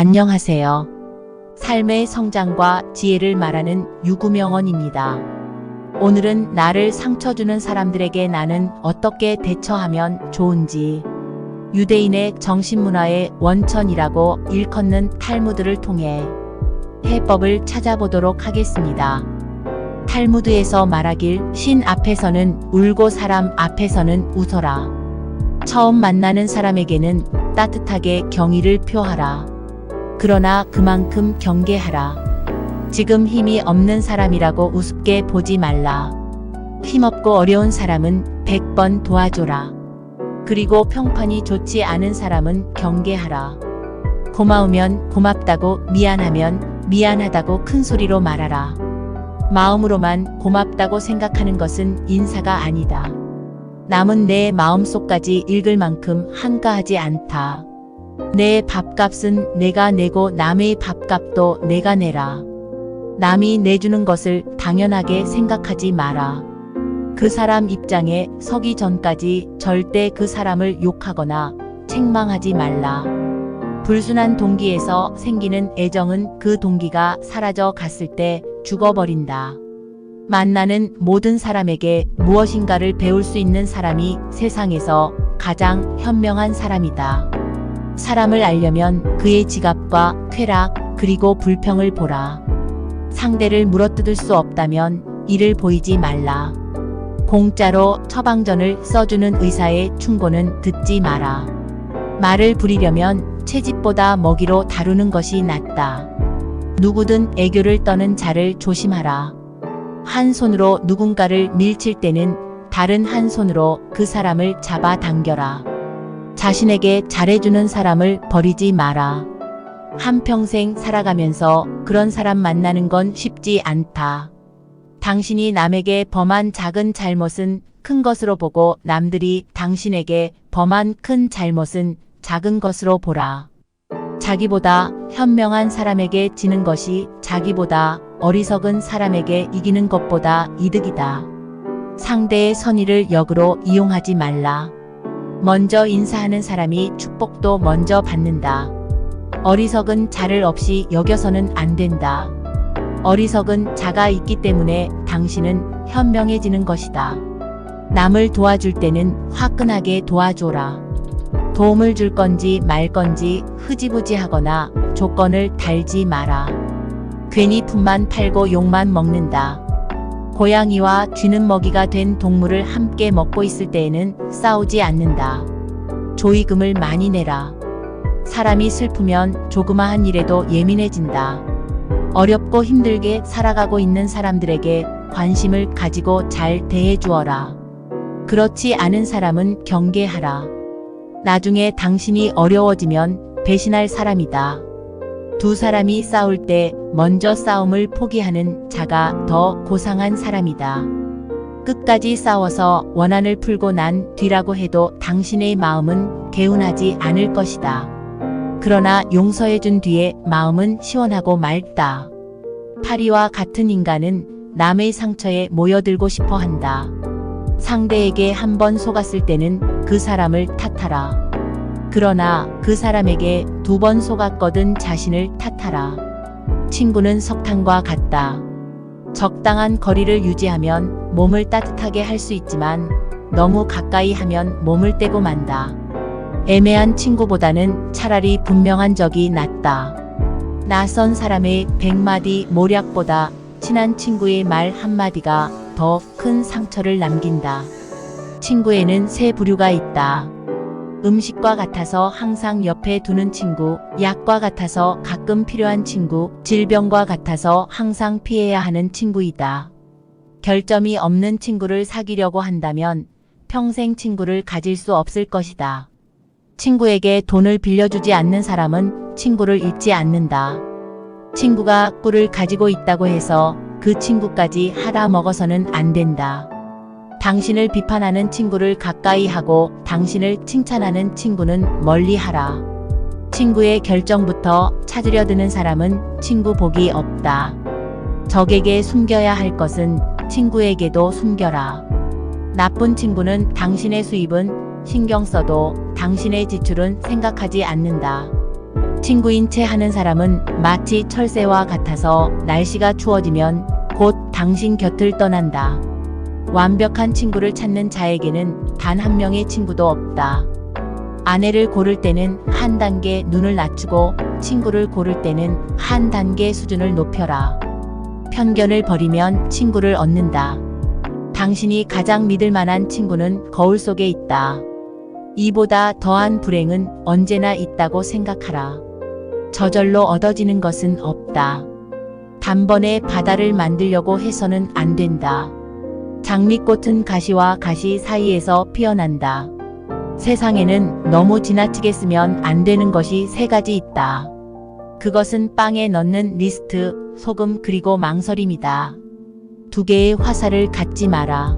안녕하세요. 삶의 성장과 지혜를 말하는 유구명언입니다. 오늘은 나를 상처 주는 사람들에게 나는 어떻게 대처하면 좋은지, 유대인의 정신문화의 원천이라고 일컫는 탈무드를 통해 해법을 찾아보도록 하겠습니다. 탈무드에서 말하길 신 앞에서는 울고 사람 앞에서는 웃어라. 처음 만나는 사람에게는 따뜻하게 경의를 표하라. 그러나 그만큼 경계하라. 지금 힘이 없는 사람이라고 우습게 보지 말라. 힘없고 어려운 사람은 100번 도와줘라. 그리고 평판이 좋지 않은 사람은 경계하라. 고마우면 고맙다고, 미안하면 미안하다고 큰 소리로 말하라. 마음으로만 고맙다고 생각하는 것은 인사가 아니다. 남은 내 마음속까지 읽을 만큼 한가하지 않다. 내 밥값은 내가 내고 남의 밥값도 내가 내라. 남이 내주는 것을 당연하게 생각하지 마라. 그 사람 입장에 서기 전까지 절대 그 사람을 욕하거나 책망하지 말라. 불순한 동기에서 생기는 애정은 그 동기가 사라져 갔을 때 죽어버린다. 만나는 모든 사람에게 무엇인가를 배울 수 있는 사람이 세상에서 가장 현명한 사람이다. 사람을 알려면 그의 지갑과 쾌락 그리고 불평을 보라. 상대를 물어뜯을 수 없다면 이를 보이지 말라. 공짜로 처방전을 써주는 의사의 충고는 듣지 마라. 말을 부리려면 채집보다 먹이로 다루는 것이 낫다. 누구든 애교를 떠는 자를 조심하라. 한 손으로 누군가를 밀칠 때는 다른 한 손으로 그 사람을 잡아 당겨라. 자신에게 잘해주는 사람을 버리지 마라. 한평생 살아가면서 그런 사람 만나는 건 쉽지 않다. 당신이 남에게 범한 작은 잘못은 큰 것으로 보고 남들이 당신에게 범한 큰 잘못은 작은 것으로 보라. 자기보다 현명한 사람에게 지는 것이 자기보다 어리석은 사람에게 이기는 것보다 이득이다. 상대의 선의를 역으로 이용하지 말라. 먼저 인사하는 사람이 축복도 먼저 받는다. 어리석은 자를 없이 여겨서는 안 된다. 어리석은 자가 있기 때문에 당신은 현명해지는 것이다. 남을 도와줄 때는 화끈하게 도와줘라. 도움을 줄 건지 말 건지 흐지부지하거나 조건을 달지 마라. 괜히 품만 팔고 욕만 먹는다. 고양이와 쥐는 먹이가 된 동물을 함께 먹고 있을 때에는 싸우지 않는다. 조의금을 많이 내라. 사람이 슬프면 조그마한 일에도 예민해진다. 어렵고 힘들게 살아가고 있는 사람들에게 관심을 가지고 잘 대해주어라. 그렇지 않은 사람은 경계하라. 나중에 당신이 어려워지면 배신할 사람이다. 두 사람이 싸울 때 먼저 싸움을 포기하는 자가 더 고상한 사람이다. 끝까지 싸워서 원한을 풀고 난 뒤라고 해도 당신의 마음은 개운하지 않을 것이다. 그러나 용서해준 뒤에 마음은 시원하고 맑다. 파리와 같은 인간은 남의 상처에 모여들고 싶어 한다. 상대에게 한 번 속았을 때는 그 사람을 탓하라. 그러나 그 사람에게 2번 속았거든 자신을 탓하라. 친구는 석탄과 같다. 적당한 거리를 유지하면 몸을 따뜻하게 할 수 있지만 너무 가까이 하면 몸을 떼고 만다. 애매한 친구보다는 차라리 분명한 적이 낫다. 낯선 사람의 100마디 모략보다 친한 친구의 말 한마디가 더 큰 상처를 남긴다. 친구에는 세 부류가 있다. 음식과 같아서 항상 옆에 두는 친구, 약과 같아서 가끔 필요한 친구, 질병과 같아서 항상 피해야 하는 친구이다. 결점이 없는 친구를 사귀려고 한다면 평생 친구를 가질 수 없을 것이다. 친구에게 돈을 빌려주지 않는 사람은 친구를 잊지 않는다. 친구가 꿀을 가지고 있다고 해서 그 친구까지 하다 먹어서는 안 된다. 당신을 비판하는 친구를 가까이 하고 당신을 칭찬하는 친구는 멀리 하라. 친구의 결정부터 찾으려 드는 사람은 친구 복이 없다. 적에게 숨겨야 할 것은 친구에게도 숨겨라. 나쁜 친구는 당신의 수입은 신경 써도 당신의 지출은 생각하지 않는다. 친구인 채 하는 사람은 마치 철새와 같아서 날씨가 추워지면 곧 당신 곁을 떠난다. 완벽한 친구를 찾는 자에게는 단 한 명의 친구도 없다. 아내를 고를 때는 한 단계 눈을 낮추고 친구를 고를 때는 한 단계 수준을 높여라. 편견을 버리면 친구를 얻는다. 당신이 가장 믿을 만한 친구는 거울 속에 있다. 이보다 더한 불행은 언제나 있다고 생각하라. 저절로 얻어지는 것은 없다. 단번에 바다를 만들려고 해서는 안 된다. 장미꽃은 가시와 가시 사이에서 피어난다. 세상에는 너무 지나치게 쓰면 안 되는 것이 세 가지 있다. 그것은 빵에 넣는 리스트, 소금 그리고 망설임이다. 두 개의 화살을 갖지 마라.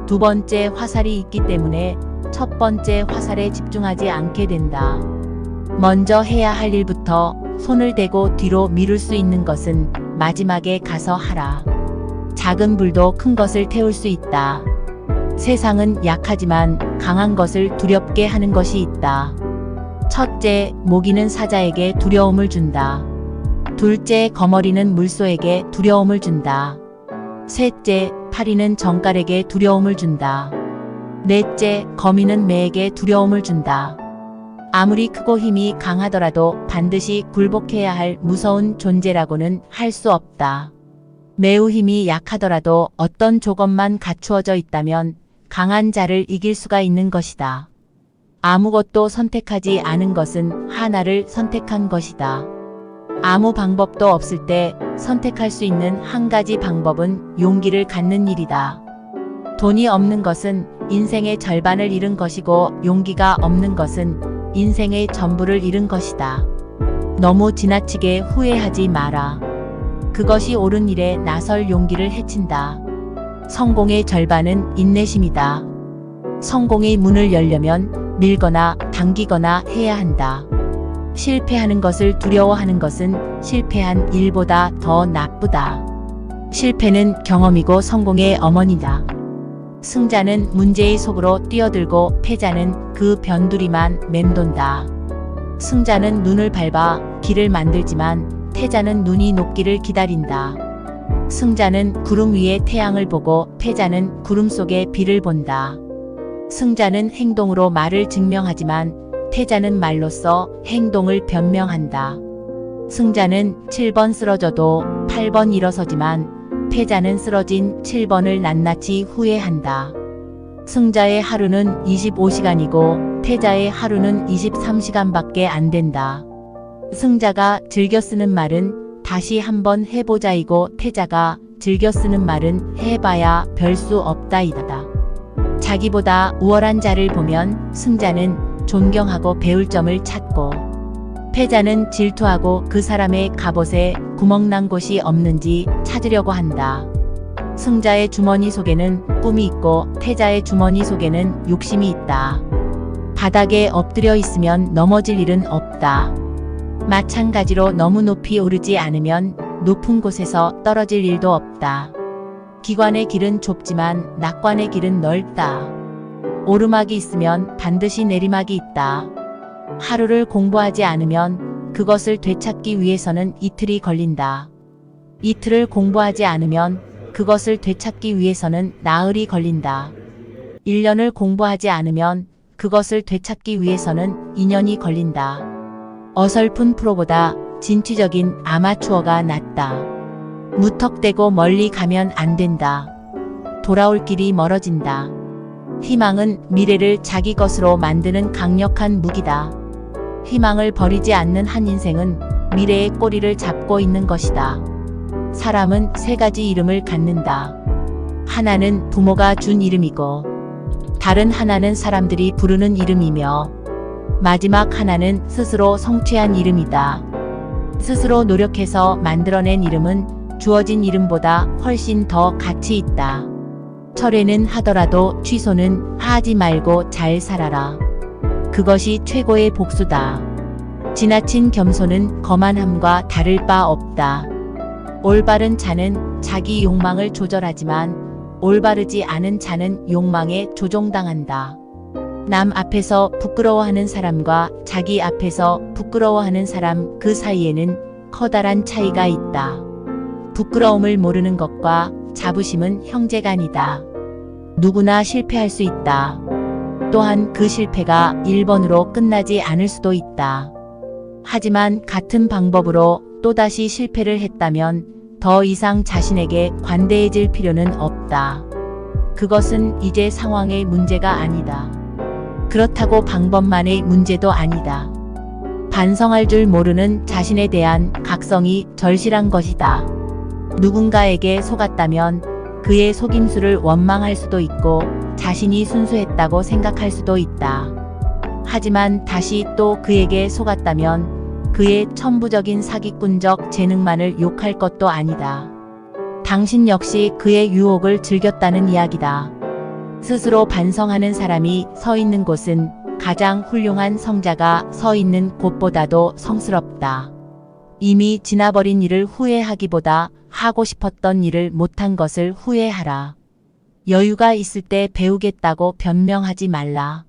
두 번째 화살이 있기 때문에 첫 번째 화살에 집중하지 않게 된다. 먼저 해야 할 일부터 손을 대고 뒤로 미룰 수 있는 것은 마지막에 가서 하라. 작은 불도 큰 것을 태울 수 있다. 세상은 약하지만 강한 것을 두렵게 하는 것이 있다. 첫째, 모기는 사자에게 두려움을 준다. 둘째, 거머리는 물소에게 두려움을 준다. 셋째, 파리는 정갈에게 두려움을 준다. 넷째, 거미는 매에게 두려움을 준다. 아무리 크고 힘이 강하더라도 반드시 굴복해야 할 무서운 존재라고는 할 수 없다. 매우 힘이 약하더라도 어떤 조건만 갖추어져 있다면 강한 자를 이길 수가 있는 것이다. 아무것도 선택하지 않은 것은 하나를 선택한 것이다. 아무 방법도 없을 때 선택할 수 있는 한 가지 방법은 용기를 갖는 일이다. 돈이 없는 것은 인생의 절반을 잃은 것이고 용기가 없는 것은 인생의 전부를 잃은 것이다. 너무 지나치게 후회하지 마라. 그것이 옳은 일에 나설 용기를 해친다. 성공의 절반은 인내심이다. 성공의 문을 열려면 밀거나 당기거나 해야 한다. 실패하는 것을 두려워하는 것은 실패한 일보다 더 나쁘다. 실패는 경험이고 성공의 어머니다. 승자는 문제의 속으로 뛰어들고 패자는 그 변두리만 맴돈다. 승자는 눈을 밟아 길을 만들지만 패자는 눈이 녹기를 기다린다. 승자는 구름 위에 태양을 보고 패자는 구름 속에 비를 본다. 승자는 행동으로 말을 증명하지만 패자는 말로써 행동을 변명한다. 승자는 7번 쓰러져도 8번 일어서지만 패자는 쓰러진 7번을 낱낱이 후회한다. 승자의 하루는 25시간이고 패자의 하루는 23시간밖에 안 된다. 승자가 즐겨 쓰는 말은 다시 한번 해보자이고 패자가 즐겨 쓰는 말은 해봐야 별 수 없다이다. 자기보다 우월한 자를 보면 승자는 존경하고 배울 점을 찾고 패자는 질투하고 그 사람의 갑옷에 구멍난 곳이 없는지 찾으려고 한다. 승자의 주머니 속에는 꿈이 있고 패자의 주머니 속에는 욕심이 있다. 바닥에 엎드려 있으면 넘어질 일은 없다. 마찬가지로 너무 높이 오르지 않으면 높은 곳에서 떨어질 일도 없다. 기관의 길은 좁지만 낙관의 길은 넓다. 오르막이 있으면 반드시 내리막이 있다. 하루를 공부하지 않으면 그것을 되찾기 위해서는 이틀이 걸린다. 이틀을 공부하지 않으면 그것을 되찾기 위해서는 나흘이 걸린다. 1년을 공부하지 않으면 그것을 되찾기 위해서는 2년이 걸린다. 어설픈 프로보다 진취적인 아마추어가 낫다. 무턱대고 멀리 가면 안 된다. 돌아올 길이 멀어진다. 희망은 미래를 자기 것으로 만드는 강력한 무기다. 희망을 버리지 않는 한 인생은 미래의 꼬리를 잡고 있는 것이다. 사람은 세 가지 이름을 갖는다. 하나는 부모가 준 이름이고, 다른 하나는 사람들이 부르는 이름이며, 마지막 하나는 스스로 성취한 이름이다. 스스로 노력해서 만들어낸 이름은 주어진 이름보다 훨씬 더 가치 있다. 철회는 하더라도 취소는 하지 말고 잘 살아라. 그것이 최고의 복수다. 지나친 겸손은 거만함과 다를 바 없다. 올바른 자는 자기 욕망을 조절하지만 올바르지 않은 자는 욕망에 조종당한다. 남 앞에서 부끄러워하는 사람과 자기 앞에서 부끄러워하는 사람 그 사이에는 커다란 차이가 있다. 부끄러움을 모르는 것과 자부심은 형제간이다. 누구나 실패할 수 있다. 또한 그 실패가 1번으로 끝나지 않을 수도 있다. 하지만 같은 방법으로 또다시 실패를 했다면 더 이상 자신에게 관대해질 필요는 없다. 그것은 이제 상황의 문제가 아니다. 그렇다고 방법만의 문제도 아니다. 반성할 줄 모르는 자신에 대한 각성이 절실한 것이다. 누군가에게 속았다면 그의 속임수를 원망할 수도 있고 자신이 순수했다고 생각할 수도 있다. 하지만 다시 또 그에게 속았다면 그의 천부적인 사기꾼적 재능만을 욕할 것도 아니다. 당신 역시 그의 유혹을 즐겼다는 이야기다. 스스로 반성하는 사람이 서 있는 곳은 가장 훌륭한 성자가 서 있는 곳보다도 성스럽다. 이미 지나버린 일을 후회하기보다 하고 싶었던 일을 못한 것을 후회하라. 여유가 있을 때 배우겠다고 변명하지 말라.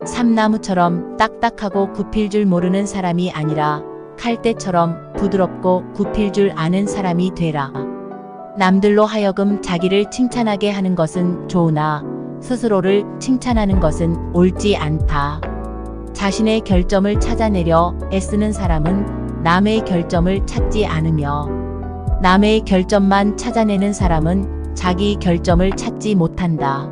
삼나무처럼 딱딱하고 굽힐 줄 모르는 사람이 아니라 칼대처럼 부드럽고 굽힐 줄 아는 사람이 되라. 남들로 하여금 자기를 칭찬하게 하는 것은 좋으나 스스로를 칭찬하는 것은 옳지 않다. 자신의 결점을 찾아내려 애쓰는 사람은 남의 결점을 찾지 않으며 남의 결점만 찾아내는 사람은 자기 결점을 찾지 못한다.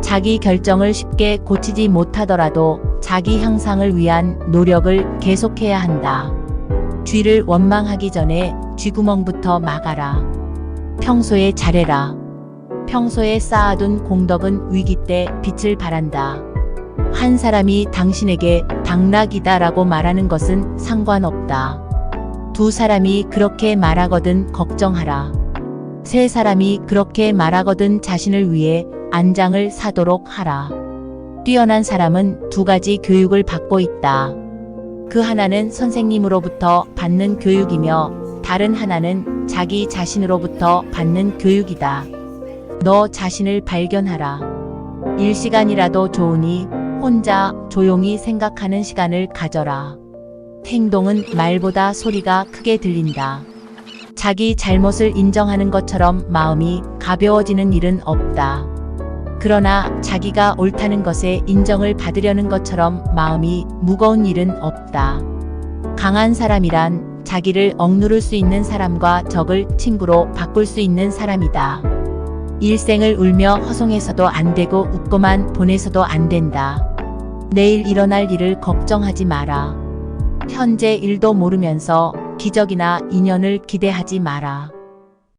자기 결정을 쉽게 고치지 못하더라도 자기 향상을 위한 노력을 계속해야 한다. 쥐를 원망하기 전에 쥐구멍부터 막아라. 평소에 잘해라. 평소에 쌓아둔 공덕은 위기 때 빛을 발한다. 한 사람이 당신에게 당락이다라고 말하는 것은 상관없다. 두 사람이 그렇게 말하거든 걱정하라. 세 사람이 그렇게 말하거든 자신을 위해 안장을 사도록 하라. 뛰어난 사람은 두 가지 교육을 받고 있다. 그 하나는 선생님으로부터 받는 교육이며 다른 하나는 자기 자신으로부터 받는 교육이다. 너 자신을 발견하라. 일시간이라도 좋으니 혼자 조용히 생각하는 시간을 가져라. 행동은 말보다 소리가 크게 들린다. 자기 잘못을 인정하는 것처럼 마음이 가벼워지는 일은 없다. 그러나 자기가 옳다는 것에 인정을 받으려는 것처럼 마음이 무거운 일은 없다. 강한 사람이란 자기를 억누를 수 있는 사람과 적을 친구로 바꿀 수 있는 사람이다. 일생을 울며 허송해서도 안 되고 웃고만 보내서도 안 된다. 내일 일어날 일을 걱정하지 마라. 현재 일도 모르면서 기적이나 인연을 기대하지 마라.